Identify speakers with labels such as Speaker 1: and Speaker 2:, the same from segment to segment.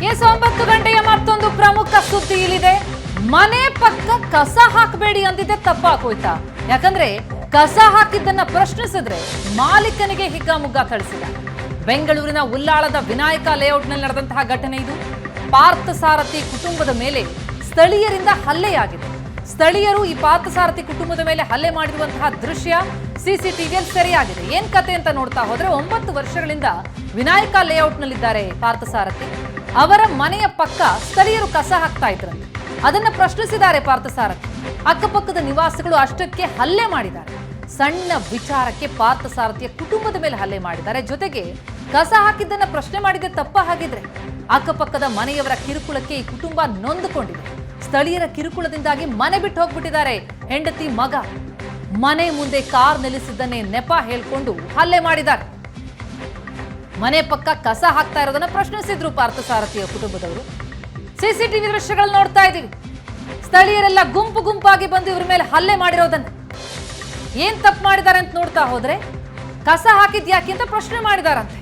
Speaker 1: S 9 ಗಂಟೆಯ ಮತ್ತೊಂದು ಪ್ರಮುಖ ಸುದ್ದಿ ಇಲ್ಲಿದೆ. ಮನೆ ಪಕ್ಕ ಕಸ ಹಾಕಬೇಡಿ ಅಂದಿದ್ದೆ ತಪ್ಪಾಗೋಯ್ತಾ? ಯಾಕಂದ್ರೆ ಕಸ ಹಾಕಿದ್ದನ್ನ ಪ್ರಶ್ನಿಸಿದ್ರೆ ಮಾಲೀಕನಿಗೆ ಹಿಗ್ಗಾಮುಗ್ಗಾ ಥಳಿಸಿದ. ಬೆಂಗಳೂರಿನ ಉಲ್ಲಾಳದ ವಿನಾಯಕ ಲೇಔಟ್ನಲ್ಲಿ ನಡೆದಂತಹ ಘಟನೆ ಇದು. ಪಾರ್ಥಸಾರಥಿ ಕುಟುಂಬದ ಮೇಲೆ ಸ್ಥಳೀಯರಿಂದ ಹಲ್ಲೆಯಾಗಿದೆ. ಸ್ಥಳೀಯರು ಈ ಪಾರ್ಥಸಾರಥಿ ಕುಟುಂಬದ ಮೇಲೆ ಹಲ್ಲೆ ಮಾಡಿರುವಂತಹ ದೃಶ್ಯ ಸಿಸಿಟಿವಿಯಲ್ಲಿ ಸೆರೆಯಾಗಿದೆ. ಏನ್ ಕತೆ ಅಂತ ನೋಡ್ತಾ ಹೋದ್ರೆ 9 ವರ್ಷಗಳಿಂದ ವಿನಾಯಕ ಲೇಔಟ್ನಲ್ಲಿದ್ದಾರೆ ಪಾರ್ಥಸಾರಥಿ. ಅವರ ಮನೆಯ ಪಕ್ಕ ಸ್ಥಳೀಯರು ಕಸ ಹಾಕ್ತಾ ಇದ್ರಂತೆ. ಅದನ್ನ ಪ್ರಶ್ನಿಸಿದ್ದಾರೆ ಪಾರ್ಥಸಾರಥಿ. ಅಕ್ಕಪಕ್ಕದ ನಿವಾಸಿಗಳು ಅಷ್ಟಕ್ಕೆ ಹಲ್ಲೆ ಮಾಡಿದ್ದಾರೆ. ಸಣ್ಣ ವಿಚಾರಕ್ಕೆ ಪಾರ್ಥಸಾರಥಿಯ ಕುಟುಂಬದ ಮೇಲೆ ಹಲ್ಲೆ ಮಾಡಿದ್ದಾರೆ. ಜೊತೆಗೆ ಕಸ ಹಾಕಿದ್ದನ್ನ ಪ್ರಶ್ನೆ ಮಾಡಿದ್ರೆ ತಪ್ಪ ಹಾಗಿದ್ರೆ ಅಕ್ಕಪಕ್ಕದ ಮನೆಯವರ ಕಿರುಕುಳಕ್ಕೆ ಈ ಕುಟುಂಬ ನೊಂದುಕೊಂಡಿದೆ. ಸ್ಥಳೀಯರ ಕಿರುಕುಳದಿಂದಾಗಿ ಮನೆ ಬಿಟ್ಟು ಹೋಗ್ಬಿಟ್ಟಿದ್ದಾರೆ ಹೆಂಡತಿ ಮಗ. ಮನೆ ಮುಂದೆ ಕಾರ್ ನಿಲ್ಲಿಸಿದ್ದನ್ನೇ ನೆಪ ಹೇಳ್ಕೊಂಡು ಹಲ್ಲೆ ಮಾಡಿದ್ದಾರೆ. ಮನೆ ಪಕ್ಕ ಕಸ ಹಾಕ್ತಾ ಇರೋದನ್ನ ಪ್ರಶ್ನಿಸಿದ್ರು ಪಾರ್ಥಸಾರಥಿಯ ಕುಟುಂಬದವರು. ಸಿಸಿಟಿವಿ ದೃಶ್ಯಗಳು ನೋಡ್ತಾ ಇದೀವಿ. ಸ್ಥಳೀಯರೆಲ್ಲ ಗುಂಪು ಗುಂಪಾಗಿ ಬಂದು ಇವ್ರ ಮೇಲೆ ಹಲ್ಲೆ ಮಾಡಿರೋದನ್ನ. ಏನ್ ತಪ್ಪು ಮಾಡಿದ್ದಾರೆ ಅಂತ ನೋಡ್ತಾ ಹೋದ್ರೆ ಕಸ ಹಾಕಿದ್ ಯಾಕೆ ಅಂತ ಪ್ರಶ್ನೆ ಮಾಡಿದಾರಂತೆ.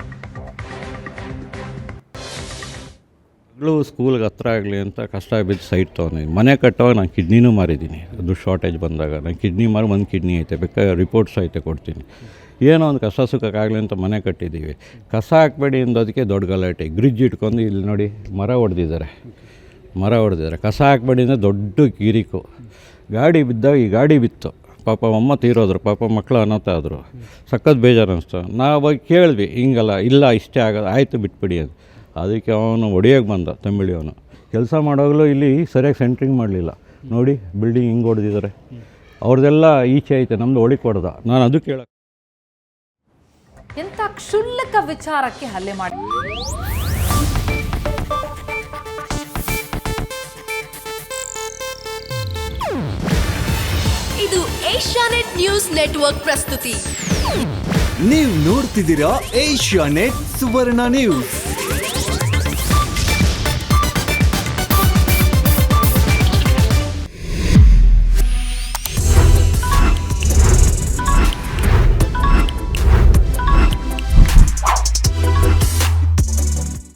Speaker 2: ಮಗಳು ಸ್ಕೂಲ್ಗೆ ಹತ್ರ ಆಗಲಿ ಅಂತ ಕಷ್ಟ ಬಿದ್ದು ಸೈಟ್ ತೊಗೊಂಡಿದ್ದೀನಿ. ಮನೆ ಕಟ್ಟುವಾಗ ನಾನು ಕಿಡ್ನಿನೂ ಮಾರಿದ್ದೀನಿ. ಅದು ಶಾರ್ಟೇಜ್ ಬಂದಾಗ ನಾನು ಕಿಡ್ನಿ ಮಾರಿ 1 ಕಿಡ್ನಿ ಐತೆ, ಬೇಕಾದ್ರೆ ರಿಪೋರ್ಟ್ಸ್ ಐತೆ ಕೊಡ್ತೀನಿ. ಏನೋ ಒಂದು ಕಸ ಸುಖಕ್ಕಾಗಲಿ ಅಂತ ಮನೆ ಕಟ್ಟಿದ್ದೀವಿ. ಕಸ ಹಾಕಬೇಡಿ ಅಂದೋದಕ್ಕೆ ದೊಡ್ಡ ಗಲಾಟೆ. ಗ್ರಿಡ್ಜ್ ಇಟ್ಕೊಂಡು ಇಲ್ಲಿ ನೋಡಿ ಮರ ಹೊಡೆದಿದ್ದಾರೆ. ಕಸ ಹಾಕಬೇಡಿ ಅಂದರೆ ದೊಡ್ಡ ಕಿರಿಕು. ಗಾಡಿ ಬಿದ್ದಾಗ ಈ ಗಾಡಿ ಬಿತ್ತು. ಪಾಪ ಅಮ್ಮ ತೀರೋದ್ರು, ಪಾಪ ಮಕ್ಕಳು ಅನಾಥ ಆದರು. ಸಖತ್ ಬೇಜಾರು ಅನಿಸ್ತು. ನಾವು ಕೇಳಿದ್ವಿ, ಹಿಂಗಲ್ಲ, ಇಲ್ಲ ಇಷ್ಟೇ ಆಗೋದು, ಆಯಿತು ಬಿಟ್ಬಿಡಿ ಅಂತ. ಅದಕ್ಕೆ ಅವನು ಹೊಡಿಯೋಕ್ಕೆ ಬಂದ ತಮಿಳಿಯವನು. ಕೆಲಸ ಮಾಡೋವಾಗಲೂ ಇಲ್ಲಿ ಸರಿಯಾಗಿ ಸೆಂಟ್ರಿಂಗ್ ಮಾಡಲಿಲ್ಲ. ನೋಡಿ ಬಿಲ್ಡಿಂಗ್ ಹಿಂಗೆ ಹೊಡೆದಿದ್ದಾರೆ. ಅವ್ರದ್ದೆಲ್ಲ ಈಚೆ ಐತೆ, ನಮ್ಮದು ಒಳಗೆ ಹೊಡೆದ. ನಾನು ಅದು ಕೇಳಕ್ಕೆ
Speaker 1: ಎಂಥ ಕ್ಷುಲ್ಲಕ ವಿಚಾರಕ್ಕೆ ಹಲ್ಲೆ ಮಾಡಿ.
Speaker 3: ಇದು ಏಷ್ಯಾನೆಟ್ ನ್ಯೂಸ್ ನೆಟ್ವರ್ಕ್ ಪ್ರಸ್ತುತಿ.
Speaker 4: ನೀವು ನೋಡ್ತಿದ್ದೀರಾ ಏಷ್ಯಾನೆಟ್ ಸುವರ್ಣ ನ್ಯೂಸ್.